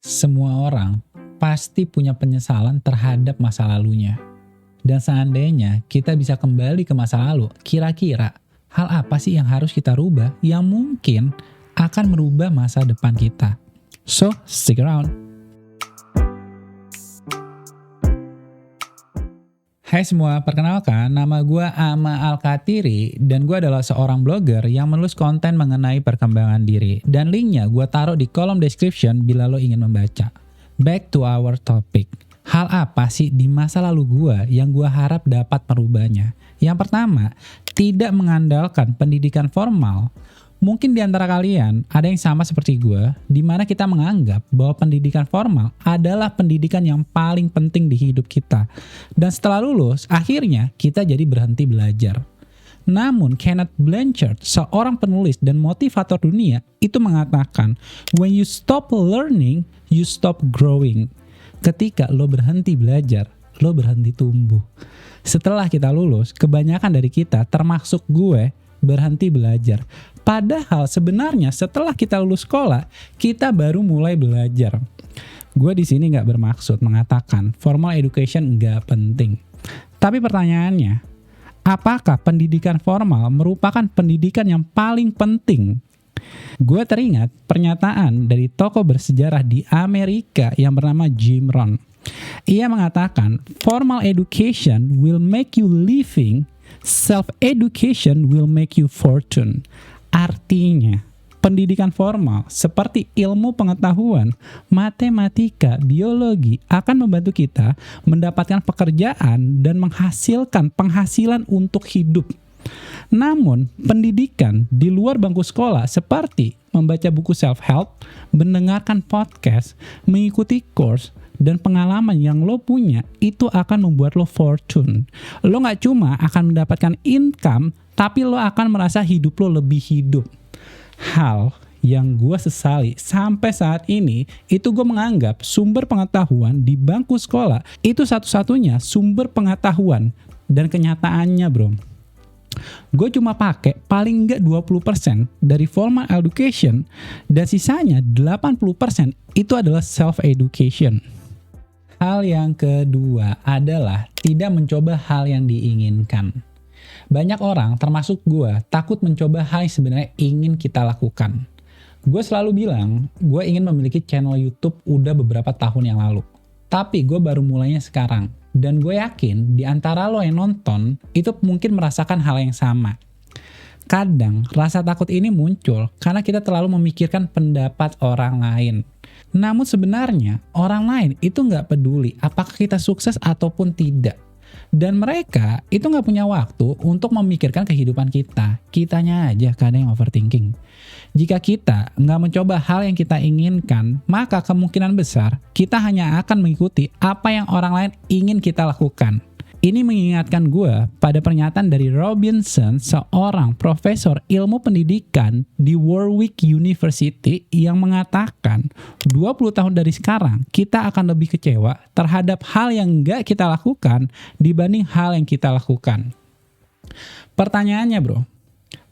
Semua orang pasti punya penyesalan terhadap masa lalunya. Dan seandainya kita bisa kembali ke masa lalu, kira-kira hal apa sih yang harus kita rubah yang mungkin akan merubah masa depan kita? So, stick around. Hai semua, perkenalkan nama gue Ama Alkatiri dan gue adalah seorang blogger yang menulis konten mengenai perkembangan diri. Dan linknya gue taruh di kolom description bila lo ingin membaca. Back to our topic. Hal apa sih di masa lalu gue yang gue harap dapat merubahnya? Yang pertama, tidak mengandalkan pendidikan formal. Mungkin di antara kalian ada yang sama seperti gue, di mana kita menganggap bahwa pendidikan formal adalah pendidikan yang paling penting di hidup kita. Dan setelah lulus, akhirnya kita jadi berhenti belajar. Namun Kenneth Blanchard, seorang penulis dan motivator dunia, itu mengatakan, when you stop learning, you stop growing. Ketika lo berhenti belajar, lo berhenti tumbuh. Setelah kita lulus, kebanyakan dari kita, termasuk gue, berhenti belajar. Padahal sebenarnya setelah kita lulus sekolah, kita baru mulai belajar. Gue di sini nggak bermaksud mengatakan formal education nggak penting. Tapi pertanyaannya, apakah pendidikan formal merupakan pendidikan yang paling penting? Gue teringat pernyataan dari tokoh bersejarah di Amerika yang bernama Jim Rohn. Ia mengatakan, formal education will make you living, self-education will make you fortune. Artinya, pendidikan formal seperti ilmu pengetahuan, matematika, biologi akan membantu kita mendapatkan pekerjaan dan menghasilkan penghasilan untuk hidup. Namun, pendidikan di luar bangku sekolah seperti membaca buku self-help, mendengarkan podcast, mengikuti course, dan pengalaman yang lo punya itu akan membuat lo fortune. Lo gak cuma akan mendapatkan income, tapi lo akan merasa hidup lo lebih hidup. Hal yang gue sesali sampai saat ini, itu gue menganggap sumber pengetahuan di bangku sekolah itu satu-satunya sumber pengetahuan. Dan kenyataannya bro, gue cuma pakai paling enggak 20% dari formal education dan sisanya 80% itu adalah self-education. Hal yang kedua adalah tidak mencoba hal yang diinginkan. Banyak orang, termasuk gue, takut mencoba hal yang sebenarnya ingin kita lakukan. Gue selalu bilang, gue ingin memiliki channel YouTube udah beberapa tahun yang lalu. Tapi gue baru mulainya sekarang. Dan gue yakin di antara lo yang nonton, itu mungkin merasakan hal yang sama. Kadang, rasa takut ini muncul karena kita terlalu memikirkan pendapat orang lain. Namun sebenarnya, orang lain itu nggak peduli apakah kita sukses ataupun tidak. Dan mereka itu nggak punya waktu untuk memikirkan kehidupan kita. Kitanya aja kadang yang overthinking. Jika kita nggak mencoba hal yang kita inginkan, maka kemungkinan besar kita hanya akan mengikuti apa yang orang lain ingin kita lakukan. Ini mengingatkan gue pada pernyataan dari Robinson, seorang profesor ilmu pendidikan di Warwick University yang mengatakan 20 tahun dari sekarang kita akan lebih kecewa terhadap hal yang nggak kita lakukan dibanding hal yang kita lakukan. Pertanyaannya bro,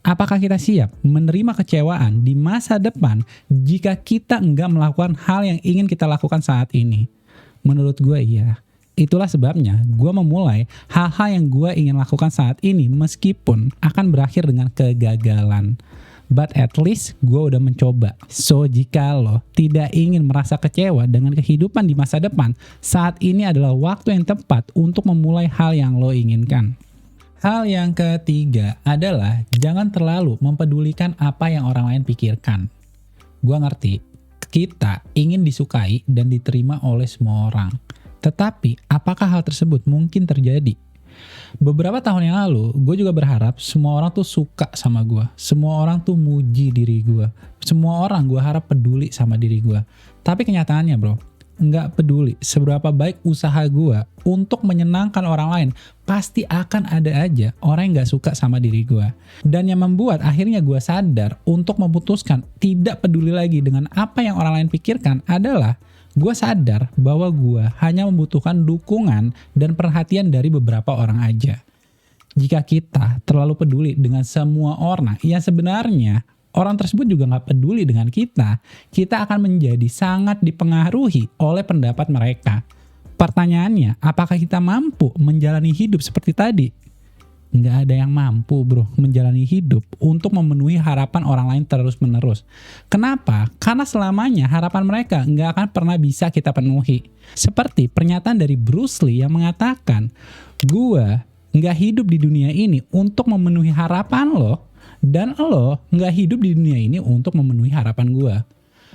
apakah kita siap menerima kecewaan di masa depan jika kita nggak melakukan hal yang ingin kita lakukan saat ini? Menurut gue iya. Itulah sebabnya gue memulai hal-hal yang gue ingin lakukan saat ini meskipun akan berakhir dengan kegagalan. But at least gue udah mencoba. So jika lo tidak ingin merasa kecewa dengan kehidupan di masa depan, saat ini adalah waktu yang tepat untuk memulai hal yang lo inginkan. Hal yang ketiga adalah jangan terlalu mempedulikan apa yang orang lain pikirkan. Gue ngerti, kita ingin disukai dan diterima oleh semua orang. Tetapi, apakah hal tersebut mungkin terjadi? Beberapa tahun yang lalu, gue juga berharap semua orang tuh suka sama gue. Semua orang tuh muji diri gue. Semua orang gue harap peduli sama diri gue. Tapi kenyataannya bro, nggak peduli seberapa baik usaha gue untuk menyenangkan orang lain, pasti akan ada aja orang yang nggak suka sama diri gue. Dan yang membuat akhirnya gue sadar untuk memutuskan tidak peduli lagi dengan apa yang orang lain pikirkan adalah gue sadar bahwa gue hanya membutuhkan dukungan dan perhatian dari beberapa orang aja. Jika kita terlalu peduli dengan semua orang yang sebenarnya orang tersebut juga nggak peduli dengan kita akan menjadi sangat dipengaruhi oleh pendapat mereka. Pertanyaannya, apakah kita mampu menjalani hidup seperti tadi? Nggak ada yang mampu bro menjalani hidup untuk memenuhi harapan orang lain terus-menerus. Kenapa? Karena selamanya harapan mereka nggak akan pernah bisa kita penuhi. Seperti pernyataan dari Bruce Lee yang mengatakan, gua nggak hidup di dunia ini untuk memenuhi harapan lo, dan lo nggak hidup di dunia ini untuk memenuhi harapan gua.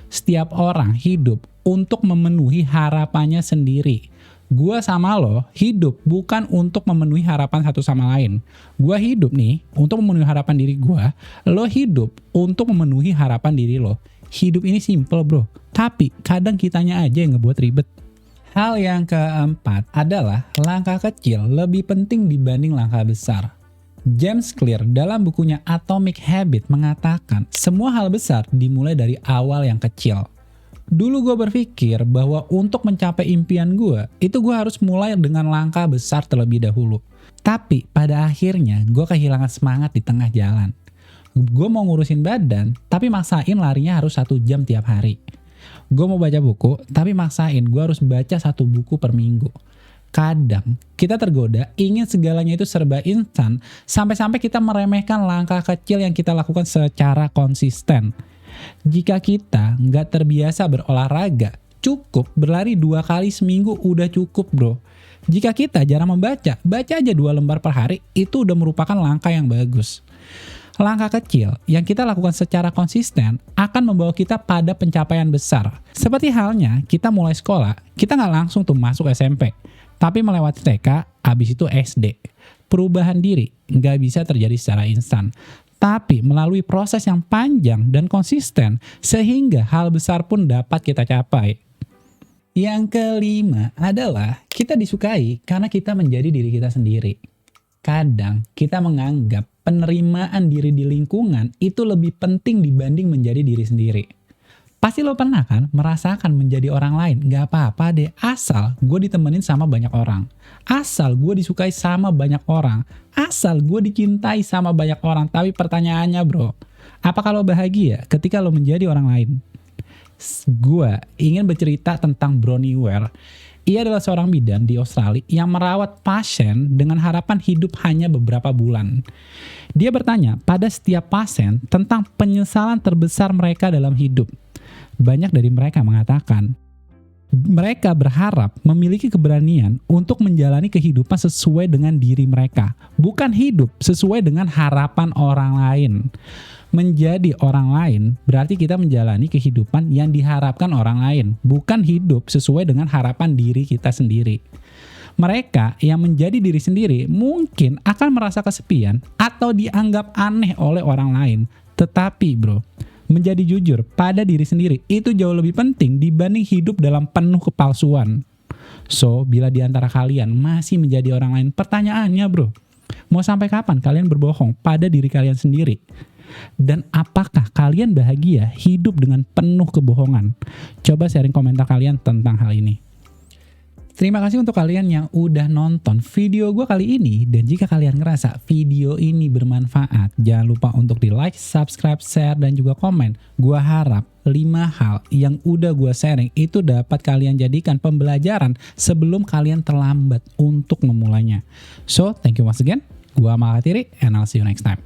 Setiap orang hidup untuk memenuhi harapannya sendiri. Gua sama lo hidup bukan untuk memenuhi harapan satu sama lain. Gua hidup nih untuk memenuhi harapan diri gua, lo hidup untuk memenuhi harapan diri lo. Hidup ini simple bro, tapi kadang kitanya aja yang ngebuat ribet. Hal yang keempat adalah langkah kecil lebih penting dibanding langkah besar. James Clear dalam bukunya Atomic Habits mengatakan semua hal besar dimulai dari awal yang kecil. Dulu gue berpikir bahwa untuk mencapai impian gue, itu gue harus mulai dengan langkah besar terlebih dahulu. Tapi pada akhirnya gue kehilangan semangat di tengah jalan. Gue mau ngurusin badan, tapi maksain larinya harus 1 jam tiap hari. Gue mau baca buku, tapi maksain gue harus baca 1 buku per minggu. Kadang kita tergoda ingin segalanya itu serba instan, sampai-sampai kita meremehkan langkah kecil yang kita lakukan secara konsisten. Jika kita nggak terbiasa berolahraga, cukup berlari 2 kali seminggu udah cukup bro. Jika kita jarang membaca, baca aja 2 lembar per hari, itu udah merupakan langkah yang bagus. Langkah kecil yang kita lakukan secara konsisten akan membawa kita pada pencapaian besar. Seperti halnya kita mulai sekolah, kita nggak langsung tuh masuk SMP, tapi melewati TK, abis itu SD. Perubahan diri nggak bisa terjadi secara instan, tapi melalui proses yang panjang dan konsisten sehingga hal besar pun dapat kita capai. Yang kelima adalah kita disukai karena kita menjadi diri kita sendiri. Kadang kita menganggap penerimaan diri di lingkungan itu lebih penting dibanding menjadi diri sendiri. Pasti lo pernah kan merasakan menjadi orang lain, gak apa-apa deh asal gue ditemenin sama banyak orang. Asal gue disukai sama banyak orang. Asal gue dicintai sama banyak orang. Tapi pertanyaannya bro, apakah lo bahagia ketika lo menjadi orang lain? Gue ingin bercerita tentang Bronnie Ware. Ia adalah seorang bidan di Australia yang merawat pasien dengan harapan hidup hanya beberapa bulan. Dia bertanya pada setiap pasien tentang penyesalan terbesar mereka dalam hidup. Banyak dari mereka mengatakan, mereka berharap memiliki keberanian untuk menjalani kehidupan sesuai dengan diri mereka, bukan hidup sesuai dengan harapan orang lain. Menjadi orang lain berarti kita menjalani kehidupan yang diharapkan orang lain, bukan hidup sesuai dengan harapan diri kita sendiri. Mereka yang menjadi diri sendiri mungkin akan merasa kesepian atau dianggap aneh oleh orang lain. Tetapi bro, menjadi jujur pada diri sendiri itu jauh lebih penting dibanding hidup dalam penuh kepalsuan. So, bila di antara kalian masih menjadi orang lain, pertanyaannya bro, mau sampai kapan kalian berbohong pada diri kalian sendiri? Dan apakah kalian bahagia hidup dengan penuh kebohongan? Coba sharing komentar kalian tentang hal ini. Terima kasih untuk kalian yang udah nonton video gue kali ini. Dan jika kalian ngerasa video ini bermanfaat, jangan lupa untuk di like, subscribe, share, dan juga komen. Gue harap 5 hal yang udah gue sharing itu dapat kalian jadikan pembelajaran sebelum kalian terlambat untuk memulainya. So, thank you once again. Gue Amal Alkatiri and I'll see you next time.